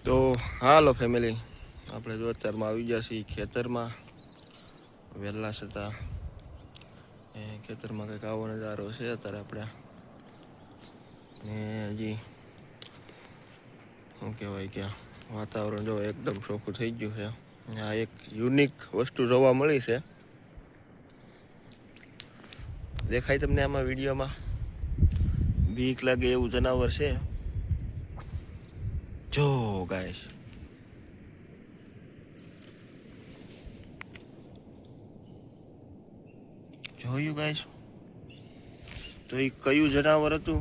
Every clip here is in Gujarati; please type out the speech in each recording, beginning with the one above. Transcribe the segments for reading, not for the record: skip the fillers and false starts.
તો હાલો ફેમિલી, આપણે જો અત્યારમાં આવી ગયા છીએ ખેતરમાં. વહેલા છતાં ખેતરમાં કંઈક આવો નજારો છે અત્યારે આપણે. ને હજી શું કહેવાય કે વાતાવરણ જો એકદમ ચોખ્ખું થઈ ગયું છે. આ એક યુનિક વસ્તુ જોવા મળી છે. દેખાય તમને આમાં વિડીયોમાં? બીક લાગે એવું જનાવર છે. જો ગાઈસ, જોયું ગાઈસ? તો એ કયું જનાવર હતું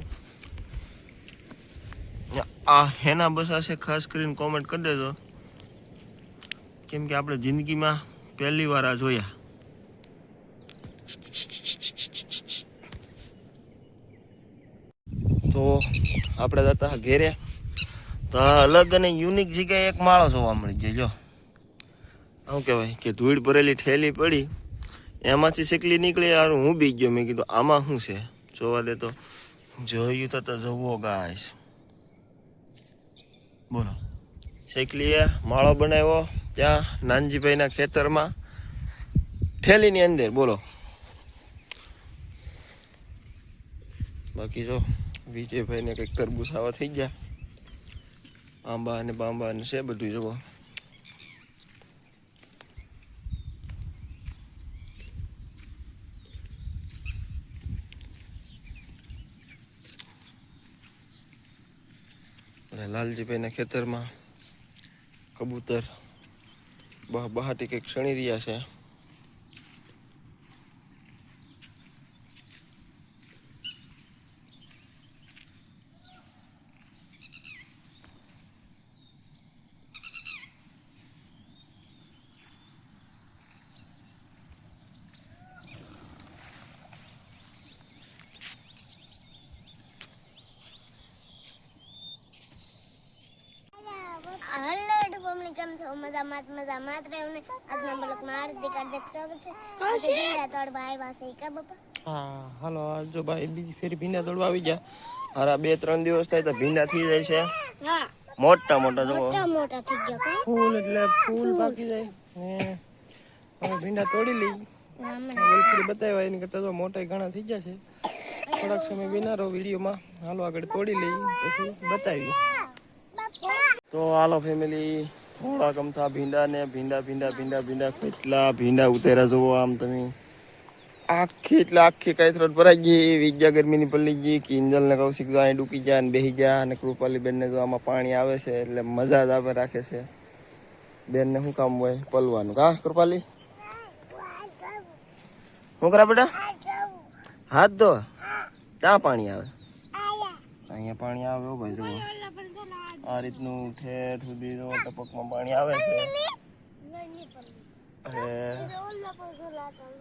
આ હેના બસા છે, ખાસ કરીને કોમેન્ટ કરી દેજો, કેમ કે આપણે જિંદગીમાં પહેલી વાર આ જોયા. તો આપણે જતા ઘેરે તો અલગ અને યુનિક જગ્યાએ એક માળો જોવા મળી જાય. જો શું કહેવાય કે ધૂળ ભરેલી ઠેલી પડી, એમાંથી શેકલી નીકળી. યાર હું બી ગયો, મેં કીધું આમાં શું છે, જોવા દે. તો જોયું તો જોવો ગાઈસ, બોલો. શેકલીએ માળો બનાવ્યો ત્યાં નાનજીભાઈના ખેતરમાં, ઠેલીની અંદર. બોલો. બાકી જો વિજયભાઈને કંઈક તરબૂચ આવા થઈ ગયા, આંબા અને બાંબા અને છે બધું. જુઓ લાલજીભાઈના ખેતરમાં કબૂતર બહાટી કંઈક શણી રહ્યા છે. હાલો જો ભાઈ, બીજી ફેરી ભીંડા તોડવા આવી ગયા. હારા 2-3 દિવસ થાય તો ભીંડા થઈ જાય છે. મોટા મોટા જો ફૂલ, એટલે ફૂલ પાકી જાય. હવે ભીંડા તોડી લઈ, બતાવ્યા એની કરતા તો મોટા ઘણા થઈ ગયા છે. થોડાક સમય વિનારો વિડીયોમાં. હાલો આગળ તોડી લઈ પછી બતાવી. તો હાલો ફેમિલી, થોડાક અમથા ભીંડા ને ભીંડા કેટલા ભીંડા ઉતર્યા જોવો આમ તમે. આખી કઈ થ્રોટ ભરાઈ ગઈ. વિજ્ઞા ગરમીની પલ્લી ગઈ. કિંજલ ને કૌશિક જો અહીં ડૂકી જાય ને બેસી જાય, અને કૃપાલી બેન ને જો આમાં પાણી આવે છે એટલે મજા જ આવે રાખે છે. બેન ને શું કામ હોય પલવાનું? કા કૃપાલી શું કરા બેટા? હાથ ધો. ત્યાં પાણી આવે, અહીંયા પાણી આવે ભાઈ. જુઓ આ રીતનું ઠેઠ સુધી જો ટપકમાં પાણી આવે છે. અને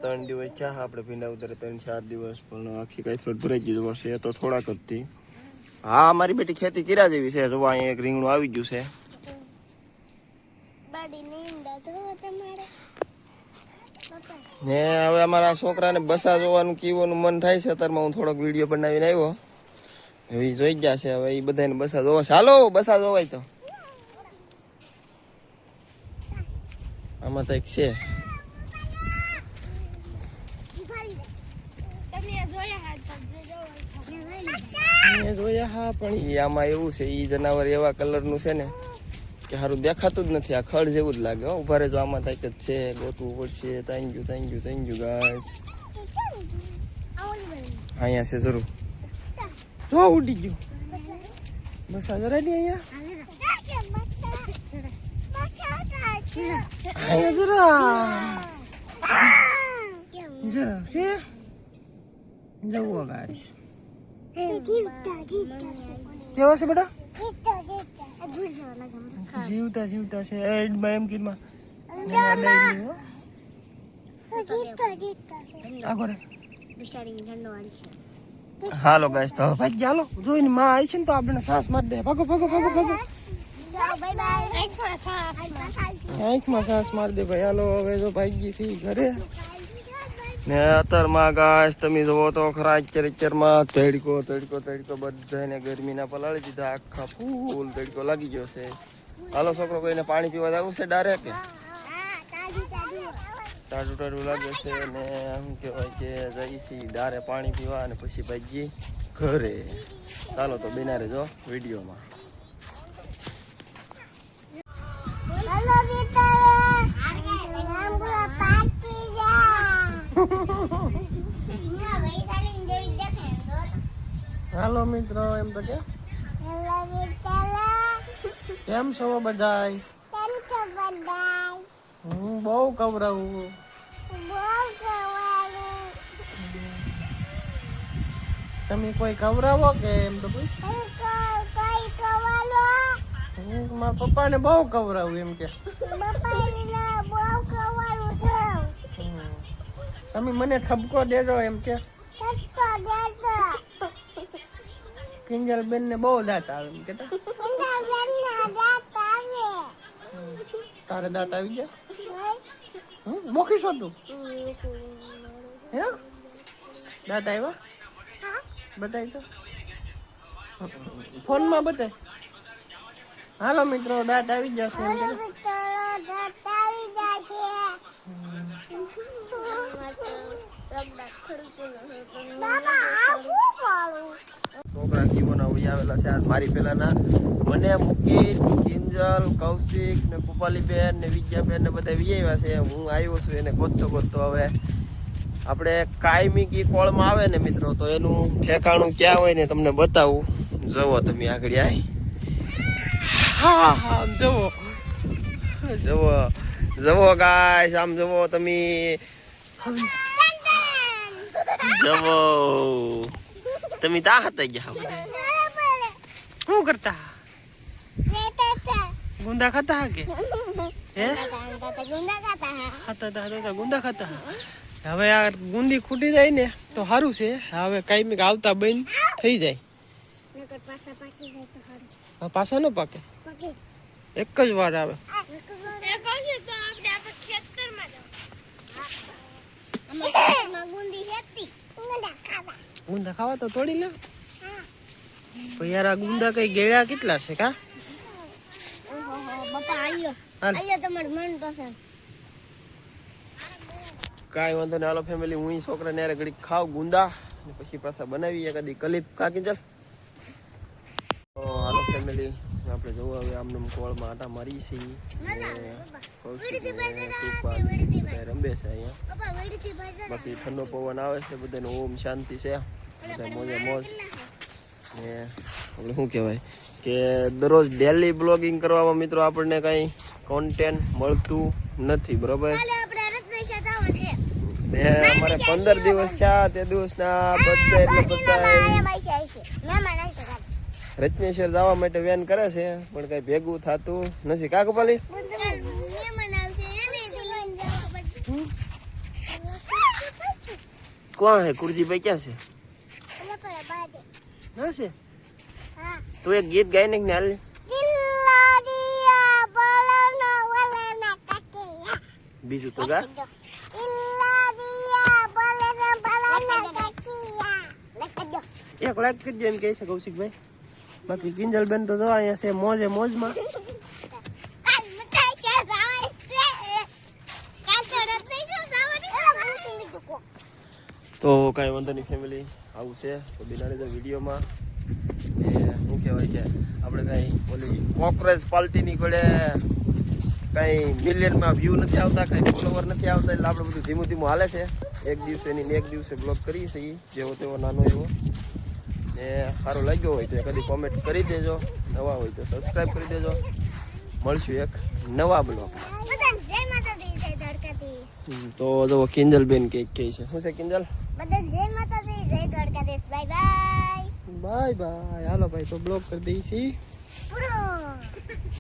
3 દિવસ ચા આપણે ભીંડા ઉતરે, 3-4 દિવસ, પણ આખી કઈ થ્રોટ ભરાઈ ગઈ વર્ષે તો થોડાક જ હતી. હા, મારી બેટી ખેતી કર્યા જેવી છે. જો અહીંયા એક રીંગણું આવી ગયું છે. ને હવે અમારા છોકરાને બસા જોવાનું કીવાનું મન થાય છે. અત્યારમાં હું થોડોક વિડીયો બનાવીને આવ્યો. હવે એ જોઈ ગયા છે. હવે એ બધાને બસા જોવા છે. હાલો બસા જોવાય તો આમાં તો એક છે. જોયા હા, પણ આમાં એવું છે, ઈ જનાવર એવા કલરનું છે ને કે સારું દેખાતું જ નથી. આ ખડ જેવું જ લાગે. ઉભા રહેજો, આમાં તાક જ છે, ગોતવું પડશે. Thank you guys. અહીંયા છે જરૂર. જો ઉડી ગયું. બસ આ જરા નહીં અહીંયા જરા છે. જવું ગાઈસ, કેવા છે બેટા? જીવતા છે. એડમાં એમ કીધમાં હાલો ગાઈસ, તો ભાઈ ચાલો જોઈને માં આવી છે ને તો આપણે સાસ મારી દે. ભાગો આંખમાં સાસ મારી દે ભાઈ. હાલો હવે જો ભાગી છે ઘરે. ને અત્યારમાં ગાઈસ તમે જોવો તો ખરા, અત્યારમાં તડકો બધાને ગરમીના પલાળી દીધા. આખા ફૂલ તડકો લાગી ગયો છે. હાલો છોકરો, કોઈને પાણી પીવા જવું છે ડાયરેક્ટ કે ટાઢું લાગે છે ને શું કહેવાય કે જઈશી ડારે પાણી પીવા અને પછી ભાગી ઘરે. ચાલો તો બિના રહેજો વિડીયોમાં. હાલો મિત્રો, એમ તો કે કેમ છો બધાય? હું બહુ કવરાવું. તમે કોઈ કવરાવો કે એમ તો પૂછ. હું મારા પપ્પાને બહુ કવરાવું એમ કે. તમે મને ઠપકો દેજો એમ કે. કિંજલ બેન ને બહુ દાંત આવે એમ કેતા. તારે દાંત આવી ગયા? મોખી છો તું? હે દાંત આવ્યા? બતાય તો ફોન માં બતાય. હાલો મિત્રો, દાંત આવી જશે. છોકરા જીવન આવી આવેલા છે મારી પેલાના. મને મૂકી કિંજલ, કૌશિક ને કૃપાલી બેન ને વિદ્યાબેન ને બધા વિયાવ્યા છે. હું આવ્યો છું એને ગોતતો હવે આપણે કાયમી કી કોળમાં આવે ને મિત્રો, તો એનું ઠેકાણું ક્યાં હોય ને તમને બતાવું. જવો તમે આગળ આવી. હા હા જવો જવો જવો ગાઈસ, આમ જવો તમે. જવો તમે તા હતા ગયા. શું કરતા? ગુંદા ખાતા કે હે? ગુંદા ખાતા. હવે આ ગુંદી ખૂટી જાય ને તો સારું છે. હવે કાંઈ આવતા બંધ થઈ જાય. પાછા નો પાકે, એક જ વાર આવે. ગુંદા ખાવા તો તોડી લે. યાર આ ગુંદા કઈ ગેળા કેટલા છે કા? કાંઈ વાંધો નહીં. હાલો ફેમિલી, હું છોકરા ને ઘડી ખાવ ગુંદા ને પછી પાછા બનાવીએ કદી કલીપ કાકી. ચાલ હાલો ફેમિલી, આપણે જોવું હવે આમને કોળમાં આટા મારી છે. રંબે છે અહીંયા. બાકી ઠંડો પવન આવે છે, બધાને ઓમ શાંતિ છે, બધા મોજે મોજ. ને આપણે શું કહેવાય કે દરરોજ ડેલી બ્લોગિંગ કરવામાં મિત્રો આપણને કંઈ કોન્ટેન્ટ મળતું નથી, બરોબર. ને અમારે 15 દિવસ થયા, તે દિવસના બધા એટલે બધા રત્નેશ્વર જવા માટે વેન કરે છે, પણ કઈ ભેગું થતું નથી. કા કપાલી? કોણ હે કુરજીભાઈ? ક્યાં છે? ના છે. તું એક ગીત ગાઈ ને હાલ. બીજું તો ગા. એક લાખ કરજો એમ કહે છે કૌશિકભાઈ. બાકી કિંજલ બેન તો જો અહીંયા છે મોજે મોજમાં. તો કાંઈ વાંધો નહીં ફેમિલી, આવું છે તો બિના રહેજો વિડીયોમાં. શું કહેવાય કે આપણે કાંઈ ઓલી કોકરેજ પાર્ટીની જોડે કાંઈ મિલિયનમાં વ્યૂ નથી આવતા, કાંઈ ફોલોવર નથી આવતા, એટલે આપણે બધું ધીમું ધીમું હાલે છે. એક દિવસે ની એક દિવસે બ્લોગ કરીએ છીએ જેવો તેવો નાનો એવો. ને સારો લાગ્યો હોય તો કદી કોમેન્ટ કરી દેજો, નવા હોય તો સબસ્ક્રાઈબ કરી દેજો. મળશું એક નવા બ્લોગ. તો જો કિંજલ બેન કઈક કહે છે. શું છે કિંજલ? Bye bye. હાલો ભાઈ, તો બ્લોગ કરી દઈએ છીએ.